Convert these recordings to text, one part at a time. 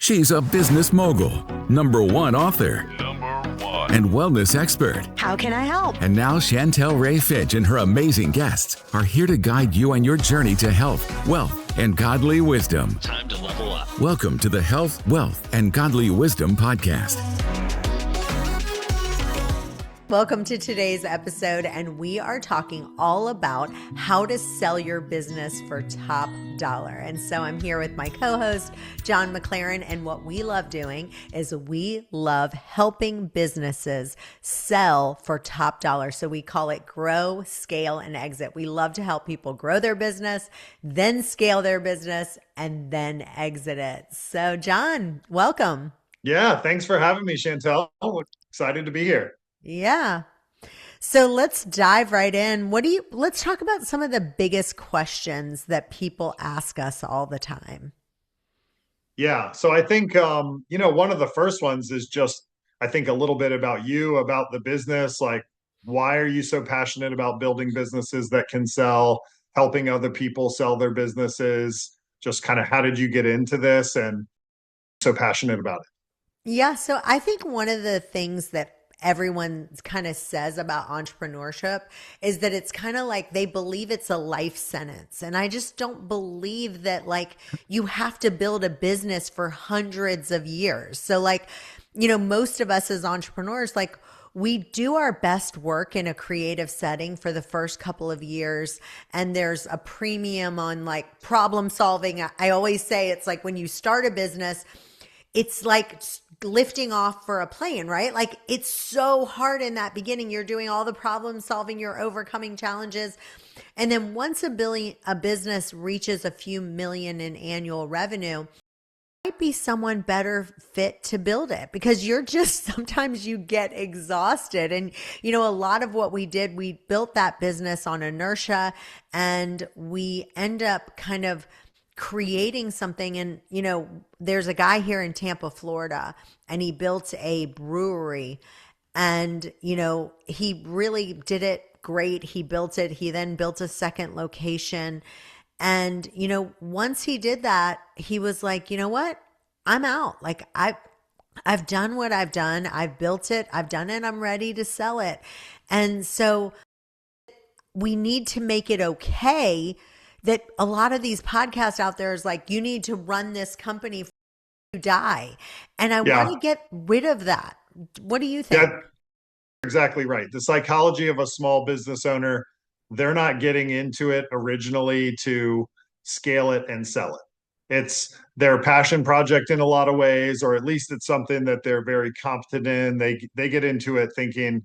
She's a business mogul, #1 author, and wellness expert. How can I help? And now Chantel Ray Fitch and her amazing guests are here to guide you on your journey to health, wealth, and godly wisdom. Time to level up. Welcome to the Health, Wealth, and Godly Wisdom podcast. Welcome to today's episode, and we are talking all about how to sell your business for top dollar. And so I'm here with my co-host, John McLaren, and what we love doing is we love helping businesses sell for top dollar. So we call it grow, scale, and exit. We love to help people grow their business, then scale their business, and then exit it. So John, welcome. Yeah, thanks for having me, Chantel. Excited to be here. Yeah. So let's dive right in. Let's talk about some of the biggest questions that people ask us all the time. Yeah. So I think, one of the first ones is just, I think a little bit about you, about the business. Like, why are you so passionate about building businesses that can sell, helping other people sell their businesses? Just kind of how did you get into this and so passionate about it? Yeah. So I think one of the things that everyone kind of says about entrepreneurship is that it's kind of like they believe it's a life sentence. And I just don't believe that you have to build a business for hundreds of years. So most of us as entrepreneurs, we do our best work in a creative setting for the first couple of years. And there's a premium on problem solving. I always say it's like when you start a business, it's like lifting off for a plane, right? It's so hard in that beginning. You're doing all the problem solving, you're overcoming challenges. And then once a business reaches a few million in annual revenue, might be someone better fit to build it because sometimes you get exhausted. And, a lot of what we did, we built that business on inertia and we end up kind of creating something. And, there's a guy here in Tampa, Florida, and he built a brewery and, he really did it great. He built it. He then built a second location. And, once he did that, he was like, you know what? I'm out. I've done what I've done. I've built it. I've done it. I'm ready to sell it. And so we need to make it okay that a lot of these podcasts out there is you need to run this company before you die. And I want to get rid of that. What do you think? Yeah, exactly right. The psychology of a small business owner, they're not getting into it originally to scale it and sell it. It's their passion project in a lot of ways, or at least it's something that they're very competent in. They get into it thinking,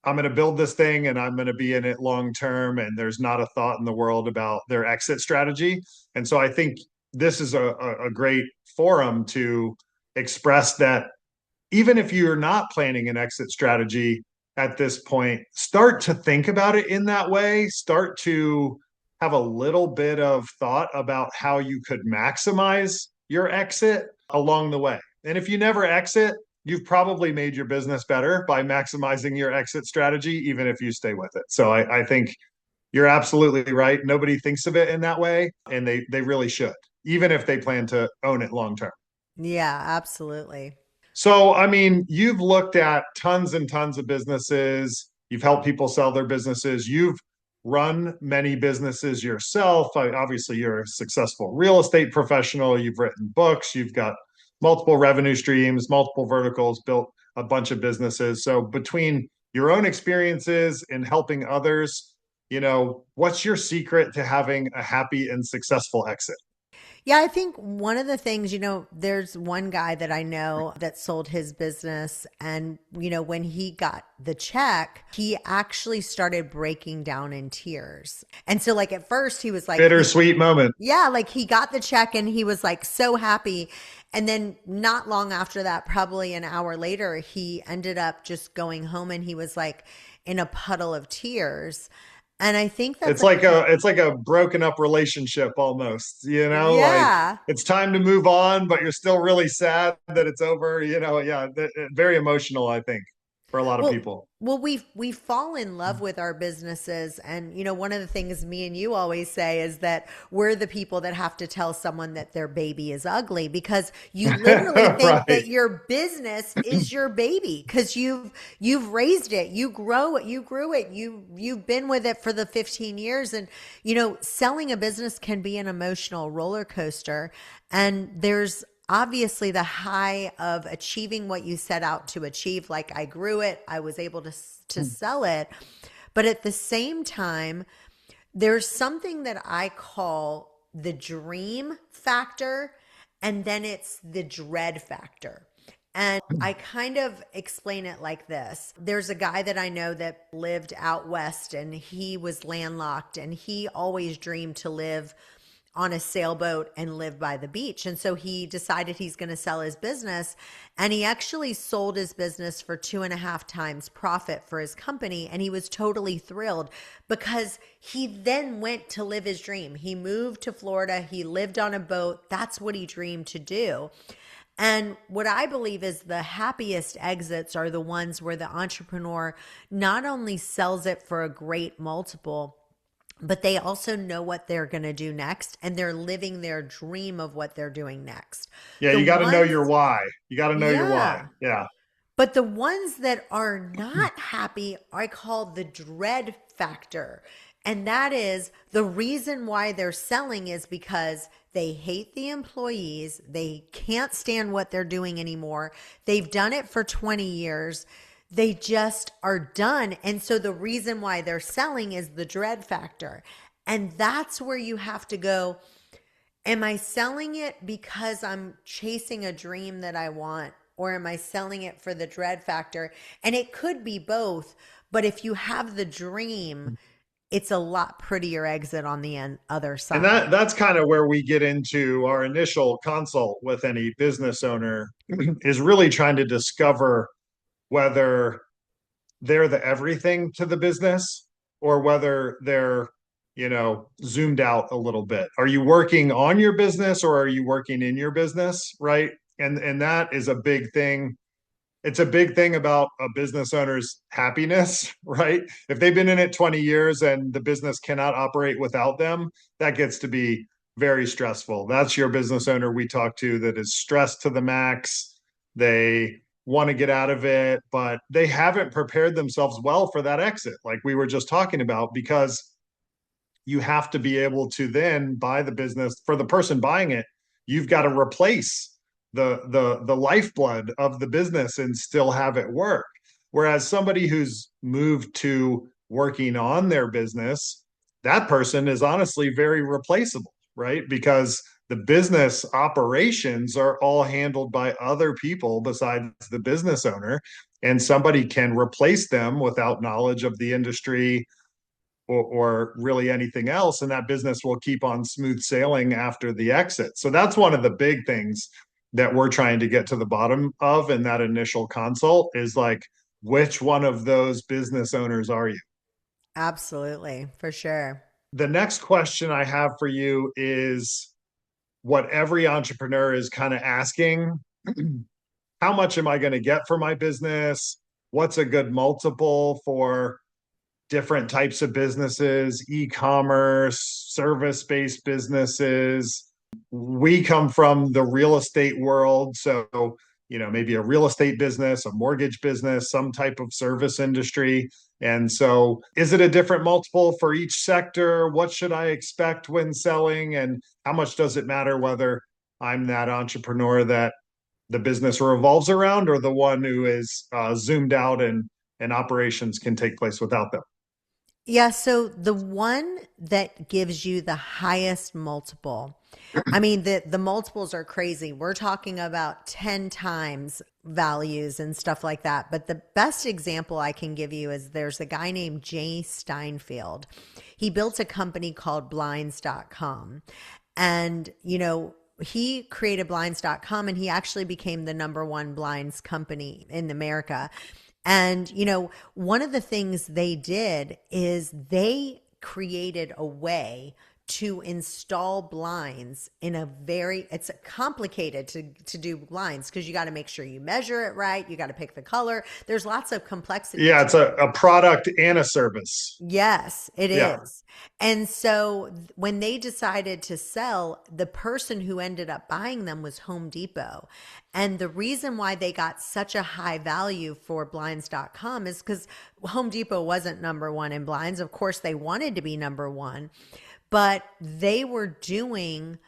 I'm going to build this thing and I'm going to be in it long term. And there's not a thought in the world about their exit strategy. And so I think this is a great forum to express that even if you're not planning an exit strategy at this point, start to think about it in that way. Start to have a little bit of thought about how you could maximize your exit along the way. And if you never exit, you've probably made your business better by maximizing your exit strategy, even if you stay with it. So I think you're absolutely right. Nobody thinks of it in that way, and they really should, even if they plan to own it long term. Yeah, absolutely. So, you've looked at tons and tons of businesses. You've helped people sell their businesses. You've run many businesses yourself. Obviously, you're a successful real estate professional. You've written books. You've got multiple revenue streams, multiple verticals, built a bunch of businesses. So between your own experiences and helping others, what's your secret to having a happy and successful exit? Yeah, I think one of the things, there's one guy that I know that sold his business and, when he got the check, he actually started breaking down in tears. And so at first he was bittersweet moment. Yeah, he got the check and he was so happy. And then not long after that, probably an hour later, he ended up just going home and he was in a puddle of tears. And I think that's it's like a broken up relationship almost, Yeah. It's time to move on, but you're still really sad that it's over, very emotional, I think. for a lot of Well, people. well, we fall in love with our businesses, and one of the things me and you always say is that we're the people that have to tell someone that their baby is ugly, because you literally think Right. that your business is your baby because you've raised it, you grew it, you've been with it for the 15 years, and selling a business can be an emotional roller coaster, and there's obviously the high of achieving what you set out to achieve. Like, I grew it, I was able to sell it, but at the same time there's something that I call the dream factor, and then it's the dread factor. And I kind of explain it like this. There's a guy that I know that lived out west, and he was landlocked, and he always dreamed to live on a sailboat and live by the beach. And so he decided he's going to sell his business. And he actually sold his business for 2.5 times profit for his company. And he was totally thrilled because he then went to live his dream. He moved to Florida. He lived on a boat. That's what he dreamed to do. And what I believe is the happiest exits are the ones where the entrepreneur not only sells it for a great multiple, but they also know what they're going to do next, and they're living their dream of what they're doing next. Yeah, The you got to know ones, your why. You got to know your why. yeah. Yeah. But the ones that are not happy, I call the dread factor. And that is the reason why they're selling is because they hate the employees. They can't stand what they're doing anymore. They've done it for 20 years. They just are done. And so the reason why they're selling is the dread factor. And that's where you have to go, am I selling it because I'm chasing a dream that I want? Or am I selling it for the dread factor? And it could be both. But if you have the dream, it's a lot prettier exit on the other And side. that's kind of where we get into our initial consult with any business owner is really trying to discover whether they're the everything to the business or whether they're, zoomed out a little bit. Are you working on your business or are you working in your business, right? And that is a big thing. It's a big thing about a business owner's happiness, right? If they've been in it 20 years and the business cannot operate without them, that gets to be very stressful. That's your business owner we talk to that is stressed to the max. They want to get out of it, but they haven't prepared themselves well for that exit, like we were just talking about, because you have to be able to then buy the business. For the person buying it, you've got to replace the lifeblood of the business and still have it work. Whereas somebody who's moved to working on their business, that person is honestly very replaceable, right? Because the business operations are all handled by other people besides the business owner, and somebody can replace them without knowledge of the industry or really anything else, and that business will keep on smooth sailing after the exit. So that's one of the big things that we're trying to get to the bottom of in that initial consult is like, which one of those business owners are you? Absolutely, for sure. The next question I have for you is what every entrepreneur is kind of asking. How much am I going to get for my business? What's a good multiple for different types of businesses, e-commerce, service-based businesses? We come from the real estate world. So, maybe a real estate business, a mortgage business, some type of service industry. And so is it a different multiple for each sector? What should I expect when selling? And how much does it matter whether I'm that entrepreneur that the business revolves around or the one who is zoomed out and operations can take place without them? Yeah, so the one that gives you the highest multiple, I mean, the multiples are crazy. We're talking about 10 times values and stuff like that. But the best example I can give you is there's a guy named Jay Steinfeld. He built a company called blinds.com. And, he created blinds.com, and he actually became the number one blinds company in America. And, one of the things they did is they created a way to install blinds in a very, it's complicated to do blinds because you got to make sure you measure it right. You got to pick the color. There's lots of complexity Yeah, to it's it. a product and a service. Yes, it Yeah. is. And so when they decided to sell, the person who ended up buying them was Home Depot. And the reason why they got such a high value for blinds.com is because Home Depot wasn't number one in blinds. Of course, they wanted to be number one, but they were doing,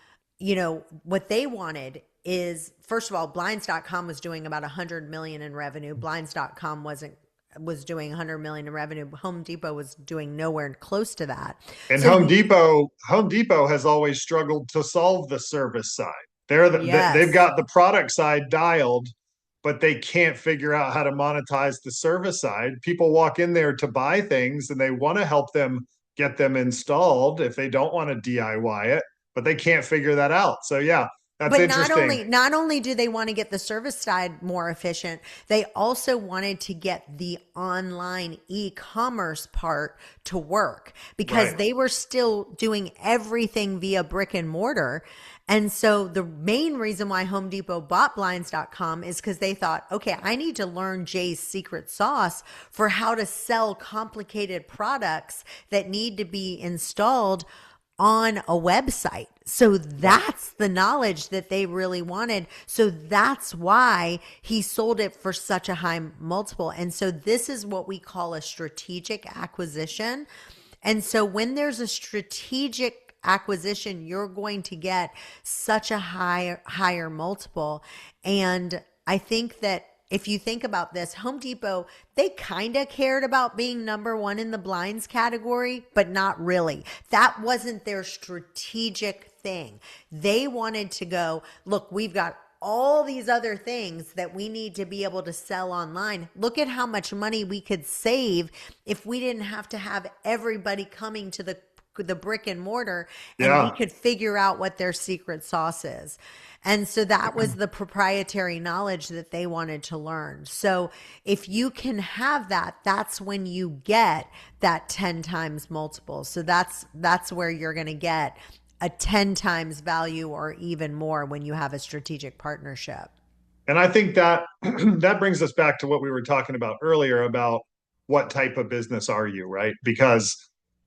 what they wanted is, first of all, blinds.com was doing about 100 million in revenue. Blinds.com was doing 100 million in revenue. Home Depot was doing nowhere close to that. And So Home Depot has always struggled to solve the service side. They've yes. got the product side dialed, but they can't figure out how to monetize the service side. People walk in there to buy things and they want to help them get them installed if they don't want to DIY it, but they can't figure that out. So yeah, that's But interesting. not only do they want to get the service side more efficient, they also wanted to get the online e-commerce part to work because Right. they were still doing everything via brick and mortar. And so the main reason why Home Depot bought blinds.com is because they thought, okay, I need to learn Jay's secret sauce for how to sell complicated products that need to be installed on a website. So that's the knowledge that they really wanted. So that's why he sold it for such a high multiple. And so this is what we call a strategic acquisition. And so when there's a strategic acquisition, you're going to get such a higher multiple. And I think that if you think about this, Home Depot, they kind of cared about being number one in the blinds category, but not really. That wasn't their strategic thing. They wanted to go, look, we've got all these other things that we need to be able to sell online. Look at how much money we could save if we didn't have to have everybody coming to the brick and mortar, and we Yeah. could figure out what their secret sauce is. And so that was the proprietary knowledge that they wanted to learn. So if you can have that, that's when you get that 10 times multiple. So that's where you're going to get a 10 times value or even more when you have a strategic partnership. And I think that that brings us back to what we were talking about earlier about what type of business are you, right? Because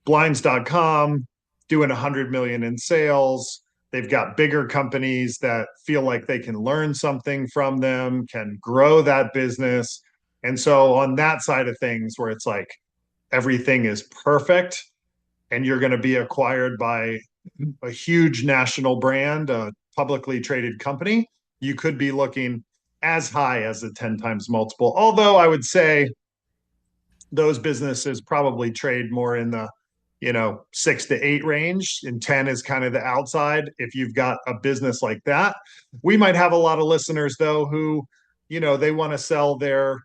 blinds.com doing 100 million in sales, they've got bigger companies that feel like they can learn something from them, can grow that business. And so on that side of things where it's like everything is perfect and you're going to be acquired by a huge national brand, a publicly traded company, you could be looking as high as a 10 times multiple. Although I would say those businesses probably trade more in the 6 to 8 range, and 10 is kind of the outside if you've got a business like that. We might have a lot of listeners though who they want to sell their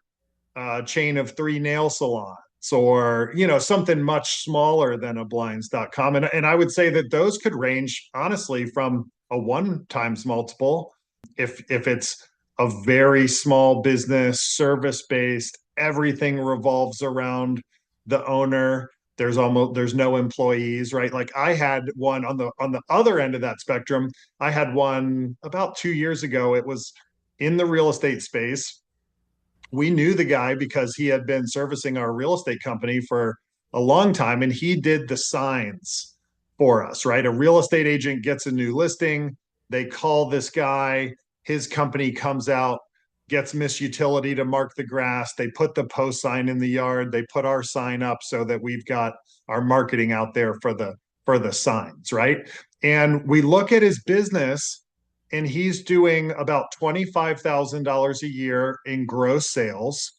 chain of 3 nail salons or something much smaller than a blinds.com, and I would say that those could range honestly from a 1 times multiple if it's a very small business, service based, everything revolves around the owner. There's no employees, right? Like I had one on the other end of that spectrum. I had one about 2 years ago. It was in the real estate space. We knew the guy because he had been servicing our real estate company for a long time, and he did the signs for us, right? A real estate agent gets a new listing, they call this guy, his company comes out, gets Miss Utility to mark the grass, they put the post sign in the yard, they put our sign up so that we've got our marketing out there for the signs, right? And we look at his business, and he's doing about $25,000 a year in gross sales.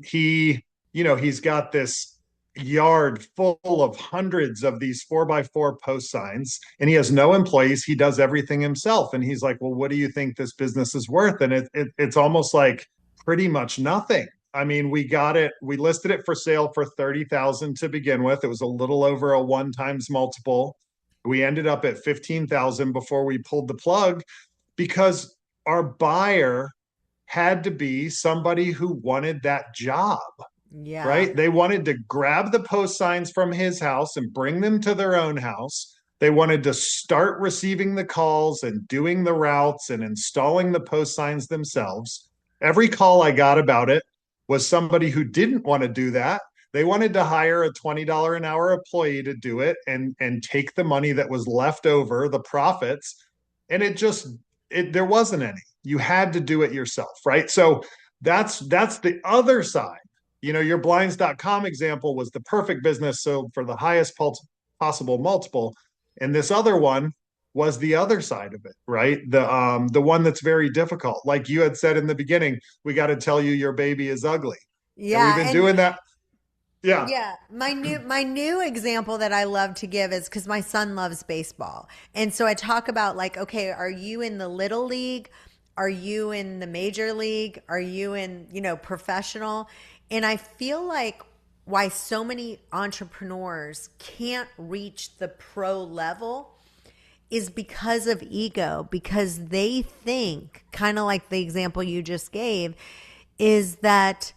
He's got this yard full of hundreds of these 4x4 post signs, and he has no employees. He does everything himself. And he's like, well, what do you think this business is worth? And it's almost like pretty much nothing. I mean, we listed it for sale for 30,000 to begin with. It was a little over a 1 times multiple. We ended up at 15,000 before we pulled the plug because our buyer had to be somebody who wanted that job, Yeah. right? They wanted to grab the post signs from his house and bring them to their own house, They wanted to start receiving the calls and doing the routes and installing the post signs themselves. Every call I got about it was somebody who didn't want to do that. They wanted to hire a $20 an hour employee to do it and take the money that was left over, the profits, and there wasn't any. You had to do it yourself, right? So that's the other side. Your blinds.com example was the perfect business, so for the highest possible multiple, and this other one was the other side of it, right? The one that's very difficult. Like you had said in the beginning, we got to tell you your baby is ugly. And we've Yeah, been and doing that. Yeah. yeah, my new example that I love to give is because my son loves baseball. And so I talk about like, okay, are you in the little league? Are you in the major league? Are you in, professional? And I feel like why so many entrepreneurs can't reach the pro level is because of ego, because they think, kind of like the example you just gave, is that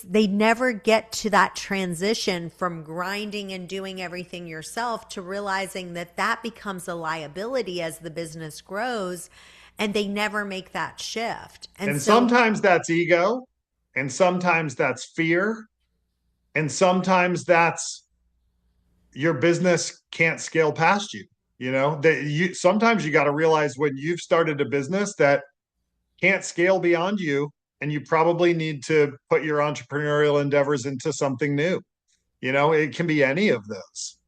they never get to that transition from grinding and doing everything yourself to realizing that that becomes a liability as the business grows, and they never make that shift. And And so sometimes that's ego, and sometimes that's fear, and sometimes that's your business can't scale past you. That sometimes you got to realize when you've started a business that can't scale beyond you, and you probably need to put your entrepreneurial endeavors into something new. It can be any of those.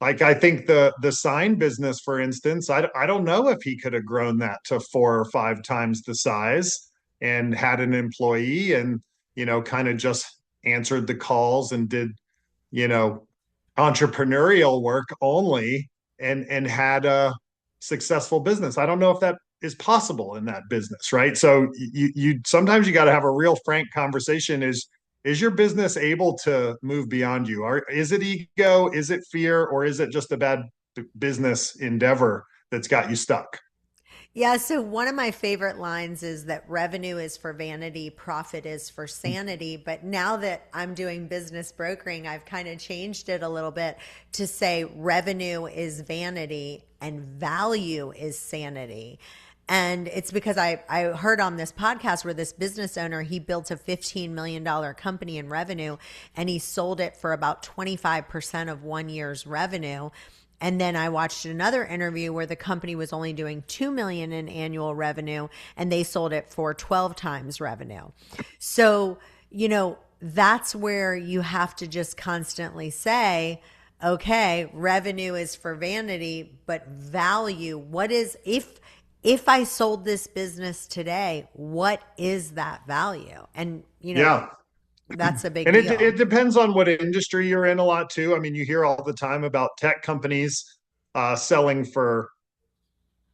Like I think the sign business, for instance, I don't know if he could have grown that to 4 or 5 times the size and had an employee and kind of just answered the calls and did you know entrepreneurial work only and had a successful business. I don't know if that is possible in that business, right? So you sometimes you got to have a real frank conversation. Is your business able to move beyond you? Or is it ego? Is it fear? Or is it just a bad business endeavor that's got you stuck? yeah, so one of my favorite lines is that revenue is for vanity, profit is for sanity. But now that I'm doing business brokering, I've kind of changed it a little bit to say revenue is vanity and value is sanity. And it's because I heard on this podcast where this business owner, he built a $15 million company in revenue and he sold it for about 25% of 1 year's revenue. And then I watched another interview where the company was only doing 2 million in annual revenue and they sold it for 12 times revenue. So, that's where you have to just constantly say, okay, revenue is for vanity, but value, what is, if I sold this business today, what is that value? And, Yeah. that's a big And it, deal. it depends on what industry you're in a lot too. I mean, you hear all the time about tech companies selling for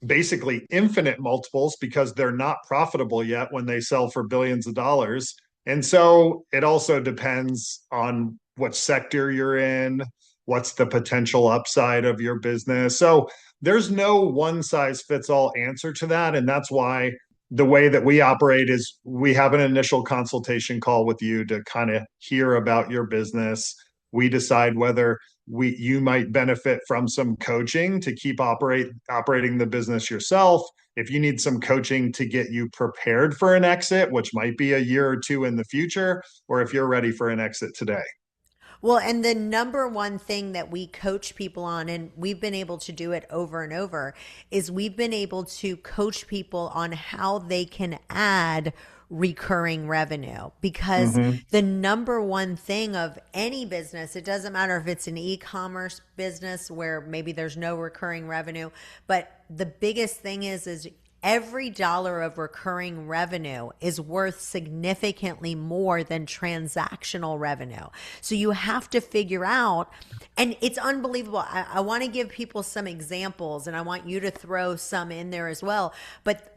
basically infinite multiples because they're not profitable yet when they sell for billions of dollars. And so it also depends on what sector you're in, what's the potential upside of your business. So there's no one size fits all answer to that. And that's why the way that we operate is we have an initial consultation call with you to kind of hear about your business. We decide whether you might benefit from some coaching to keep operating the business yourself. If you need some coaching to get you prepared for an exit, which might be a year or two in the future, or if you're ready for an exit today. Well, and the number one thing that we coach people on, and we've been able to do it over and over, is we've been able to coach people on how they can add recurring revenue. Because Mm-hmm. the number one thing of any business, it doesn't matter if it's an e-commerce business where maybe there's no recurring revenue, but the biggest thing is every dollar of recurring revenue is worth significantly more than transactional revenue. So you have to figure out, and it's unbelievable. I want to give people some examples and I want you to throw some in there as well. But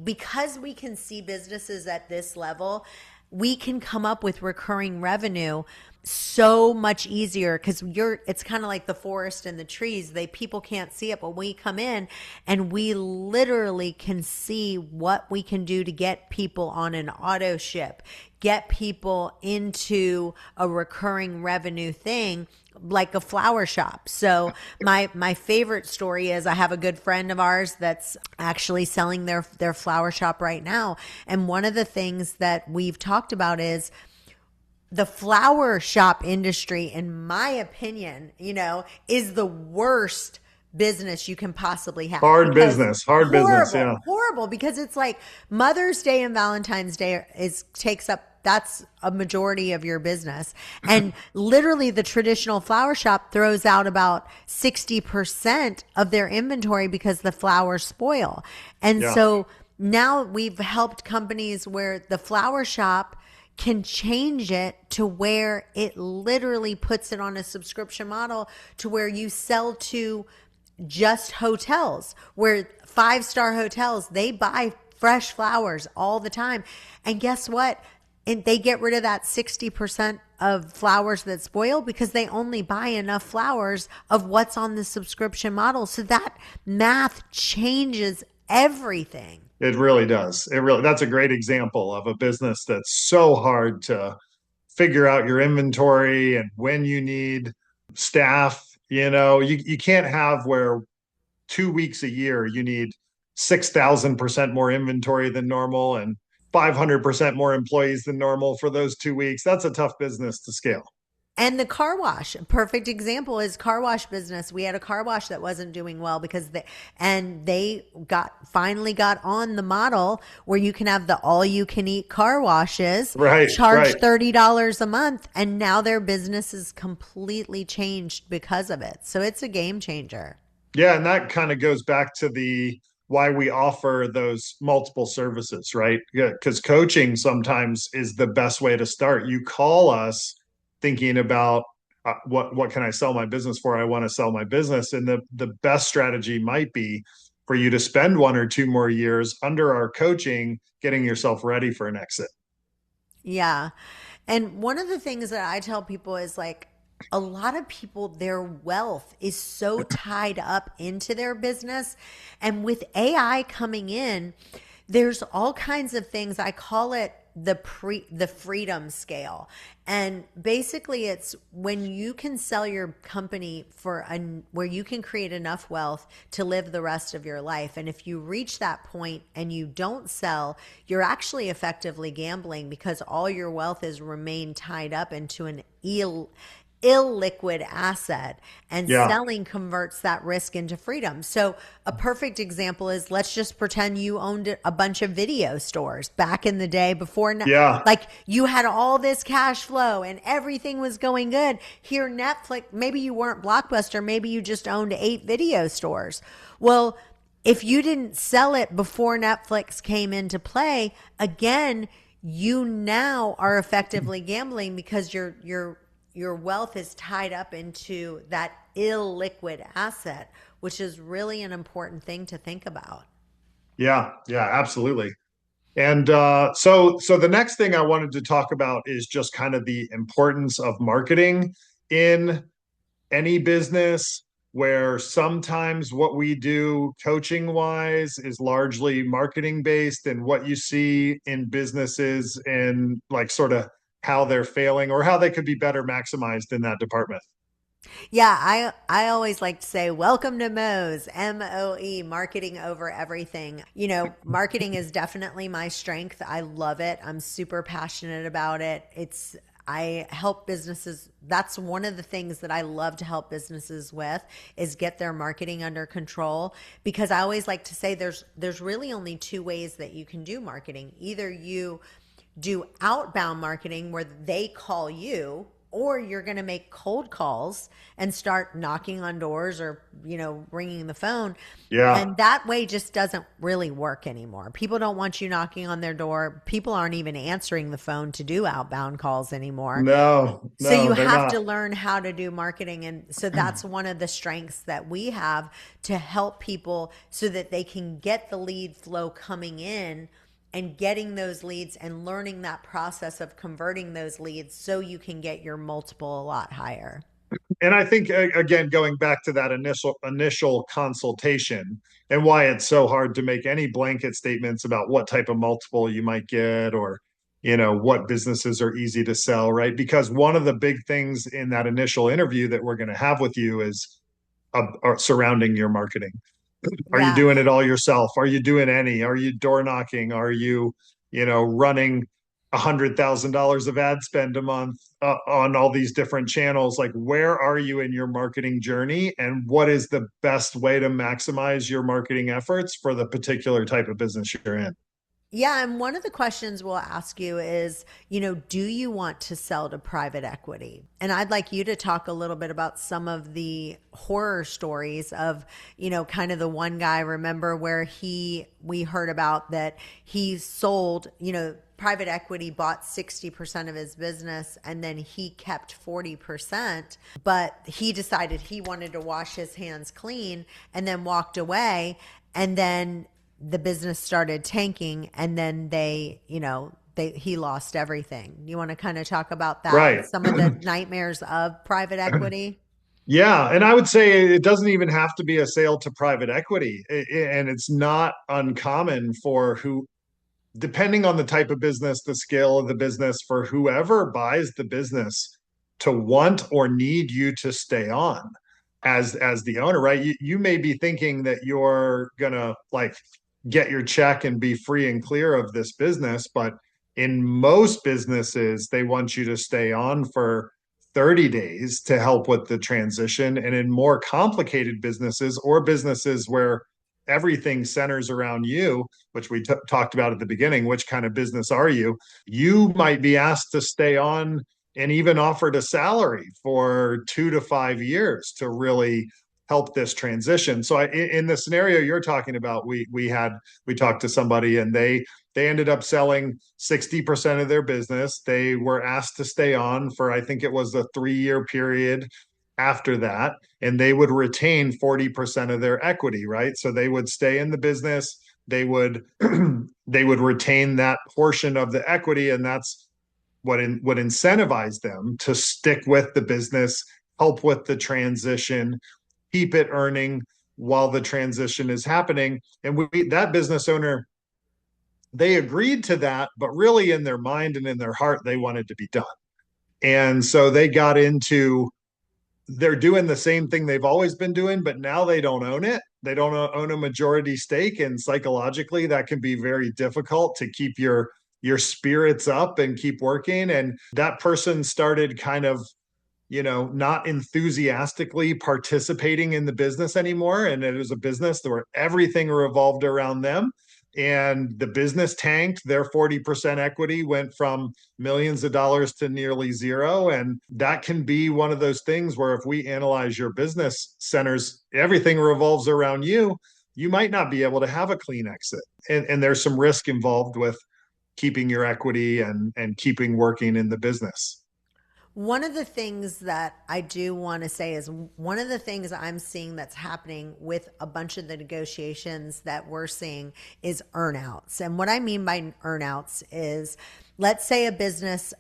because we can see businesses at this level, we can come up with recurring revenue so much easier because it's kind of like the forest and the trees. People can't see it, but we come in and we literally can see what we can do to get people on an auto ship, get people into a recurring revenue thing like a flower shop. So my favorite story is I have a good friend of ours that's actually selling their flower shop right now. And one of the things that we've talked about is the flower shop industry, in my opinion, is the worst business you can possibly have. Hard business, yeah. Horrible, because it's like Mother's Day and Valentine's Day takes up, that's a majority of your business. And literally the traditional flower shop throws out about 60% of their inventory because the flowers spoil. And so now we've helped companies where the flower shop can change it to where it literally puts it on a subscription model to where you sell to just hotels, where 5-star hotels, they buy fresh flowers all the time. And guess what? And they get rid of that 60% of flowers that spoil because they only buy enough flowers of what's on the subscription model. So that math changes everything. It really does. That's a great example of a business that's so hard to figure out your inventory and when you need staff. You can't have where 2 weeks a year you need 6,000% more inventory than normal and 500% more employees than normal for those 2 weeks. That's a tough business to scale. And the car wash, a perfect example is car wash business. We had a car wash that wasn't doing well because they finally got on the model where you can have the all you can eat car washes, charge $30 a month. And now their business is completely changed because of it. So it's a game changer. Yeah. And that kind of goes back to why we offer those multiple services, right? Yeah, because coaching sometimes is the best way to start. You call us thinking about what can I sell my business for? I want to sell my business. And the best strategy might be for you to spend 1 or 2 more years under our coaching, getting yourself ready for an exit. Yeah. And one of the things that I tell people is like, a lot of people, their wealth is so tied up into their business. And with AI coming in, there's all kinds of things. I call it the freedom scale. And basically it's when you can sell your company where you can create enough wealth to live the rest of your life. And if you reach that point and you don't sell, you're actually effectively gambling because all your wealth is remained tied up into an illiquid asset, and selling converts that risk into freedom. So a perfect example is, let's just pretend you owned a bunch of video stores back in the day before like you had all this cash flow and everything was going good. Here Netflix, maybe you weren't Blockbuster, maybe you just owned 8 video stores. Well, if you didn't sell it before Netflix came into play, again, you now are effectively gambling because your wealth is tied up into that illiquid asset, which is really an important thing to think about. Yeah, absolutely. And so the next thing I wanted to talk about is just kind of the importance of marketing in any business, where sometimes what we do coaching wise is largely marketing based, and what you see in businesses and like sort of how they're failing or how they could be better maximized in that department. Yeah, I always like to say, welcome to Moe's, MOE, marketing over everything. Marketing is definitely my strength. I love it. I'm super passionate about it. I help businesses. That's one of the things that I love to help businesses with, is get their marketing under control. Because I always like to say there's really only 2 ways that you can do marketing. Either you do outbound marketing where they call you, or you're going to make cold calls and start knocking on doors or, ringing the phone. Yeah. And that way just doesn't really work anymore. People don't want you knocking on their door. People aren't even answering the phone to do outbound calls anymore. No. So you have to learn how to do marketing. And so that's one of the strengths that we have to help people so that they can get the lead flow coming in and getting those leads and learning that process of converting those leads so you can get your multiple a lot higher. And I think, again, going back to that initial consultation and why it's so hard to make any blanket statements about what type of multiple you might get, or, what businesses are easy to sell, right? Because one of the big things in that initial interview that we're going to have with you is surrounding your marketing. Are you Yeah. doing it all yourself? Are you doing any? Are you door knocking? Are you, running $100,000 of ad spend a month on all these different channels? Like, where are you in your marketing journey, and what is the best way to maximize your marketing efforts for the particular type of business you're in? Yeah, and one of the questions we'll ask you is, do you want to sell to private equity? And I'd like you to talk a little bit about some of the horror stories of, kind of the one guy, remember, where we heard about that he sold, private equity bought 60% of his business and then he kept 40%, but he decided he wanted to wash his hands clean and then walked away. And then the business started tanking, and then he lost everything. You want to kind of talk about that and Right. some of the nightmares of private equity? Yeah, and I would say it doesn't even have to be a sale to private equity. And it's not uncommon for depending on the type of business, the scale of the business, for whoever buys the business to want or need you to stay on as the owner, right? You may be thinking that you're gonna like get your check and be free and clear of this business, but in most businesses, they want you to stay on for 30 days to help with the transition. And in more complicated businesses or businesses where everything centers around you, which we talked about at the beginning, which kind of business are you? You might be asked to stay on and even offered a salary for 2 to 5 years to really help this transition. So in the scenario you're talking about, we talked to somebody and they ended up selling 60% of their business. They were asked to stay on for, I think it was a 3-year period after that, and they would retain 40% of their equity, right? So they would stay in the business, they would they would retain that portion of the equity, and that's what would incentivize them to stick with the business, help with the transition, keep it earning while the transition is happening. And that business owner, they agreed to that, but really in their mind and in their heart, they wanted to be done. And so they got into, they're doing the same thing they've always been doing, but now they don't own it. They don't own a majority stake. And psychologically, that can be very difficult to keep your spirits up and keep working. And that person started kind of, not enthusiastically participating in the business anymore. And it was a business where everything revolved around them. And the business tanked. Their 40% equity went from millions of dollars to nearly zero. And that can be one of those things where if we analyze your business centers, everything revolves around you. You might not be able to have a clean exit. And there's some risk involved with keeping your equity and keeping working in the business. One of the things that I do want to say is one of the things I'm seeing that's happening with a bunch of the negotiations that we're seeing is earnouts. And what I mean by earnouts is, let's say a business,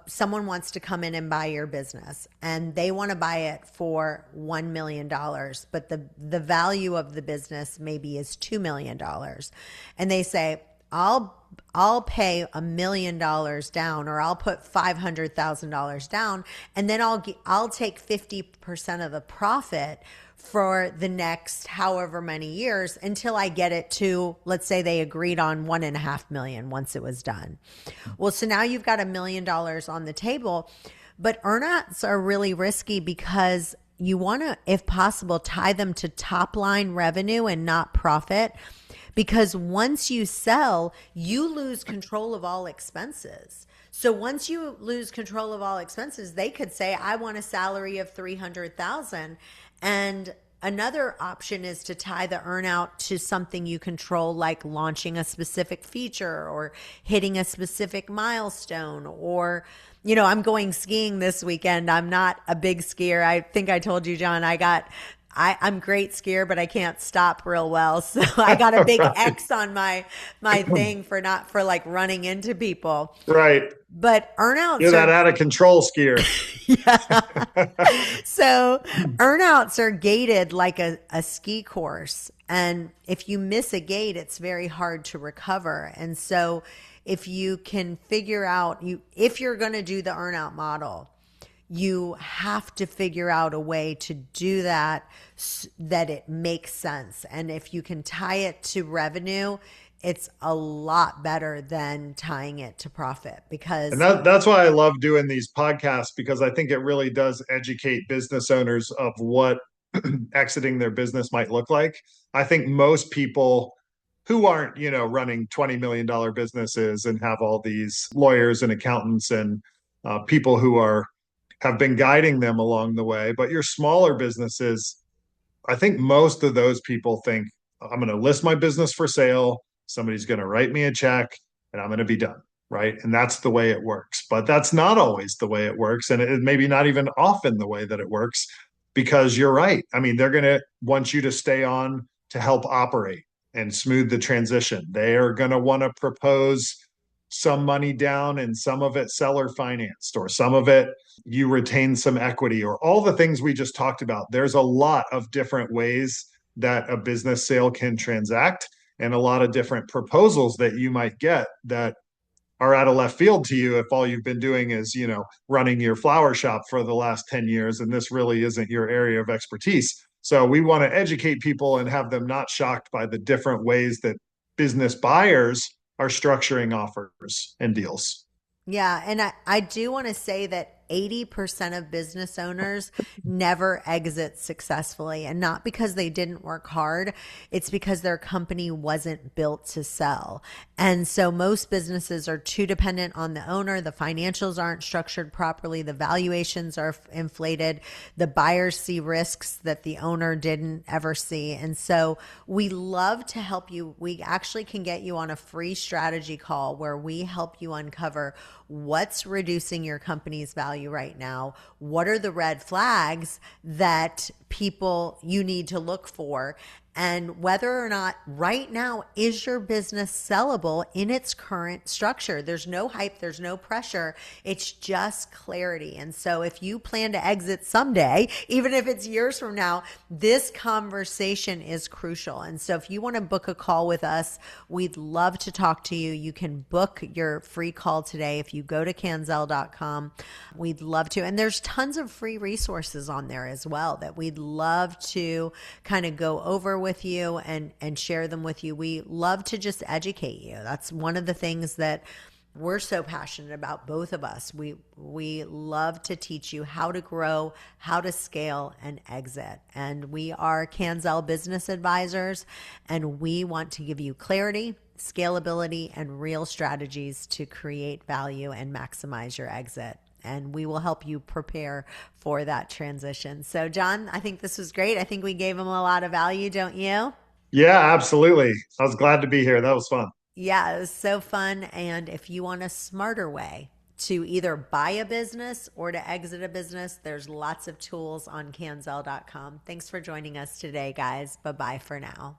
someone wants to come in and buy your business and they want to buy it for $1 million, but the value of the business maybe is $2 million. And they say, I'll pay $1 million down, or I'll put $500,000 down, and then I'll take 50% of the profit for the next however many years until I get it to, let's say they agreed on 1.5 million once it was done. Well, so now you've got $1 million on the table, but earnouts are really risky because you want to, if possible, tie them to top line revenue and not profit. Because once you sell, you lose control of all expenses. So once you lose control of all expenses, they could say, I want a salary of $300,000. And another option is to tie the earnout to something you control, like launching a specific feature or hitting a specific milestone. Or, I'm going skiing this weekend. I'm not a big skier. I think I told you, John, I'm great skier, but I can't stop real well. So I got a big X on my thing for like running into people. Right. But You're earnouts that are out of control skier. so earnouts are gated like a ski course. And if you miss a gate, it's very hard to recover. And so if you can figure out if you're going to do the earnout model, you have to figure out a way to do that that it makes sense. And if you can tie it to revenue, it's a lot better than tying it to profit And because that's why I love doing these podcasts, because I think it really does educate business owners of what exiting their business might look like. I think most people who aren't, running $20 million businesses and have all these lawyers and accountants and people who have been guiding them along the way, but your smaller businesses, I think most of those people think, I'm going to list my business for sale. Somebody's going to write me a check and I'm going to be done. Right. And that's the way it works. But that's not always the way it works. And it maybe not even often the way that it works, because you're right. I mean, they're going to want you to stay on to help operate and smooth the transition. They are going to want to propose some money down and some of it seller financed, or some of it you retain some equity, or all the things we just talked about. There's a lot of different ways that a business sale can transact, and a lot of different proposals that you might get that are out of left field to you if all you've been doing is, running your flower shop for the last 10 years and this really isn't your area of expertise. So we want to educate people and have them not shocked by the different ways that business buyers are structuring offers and deals. Yeah, and I do want to say that 80% of business owners never exit successfully, and not because they didn't work hard. It's because their company wasn't built to sell. And so most businesses are too dependent on the owner. The financials aren't structured properly. The valuations are inflated. The buyers see risks that the owner didn't ever see. And so we love to help you. We actually can get you on a free strategy call where we help you uncover what's reducing your company's value right now. What are the red flags that you need to look for? And whether or not right now is your business sellable in its current structure. There's no hype, there's no pressure. It's just clarity. And so if you plan to exit someday, even if it's years from now, this conversation is crucial. And so if you want to book a call with us, we'd love to talk to you. You can book your free call today if you go to canzell.com. We'd love to. And there's tons of free resources on there as well that we'd love to kind of go over with you and share them with you. We love to just educate you. That's one of the things that we're so passionate about, both of us. We love to teach you how to grow, how to scale and exit. And we are Canzell Business Advisors, and we want to give you clarity, scalability, and real strategies to create value and maximize your exit. And we will help you prepare for that transition. So, John, I think this was great. I think we gave them a lot of value, don't you? Yeah, absolutely. I was glad to be here. That was fun. Yeah, it was so fun. And if you want a smarter way to either buy a business or to exit a business, there's lots of tools on canzell.com. Thanks for joining us today, guys. Bye-bye for now.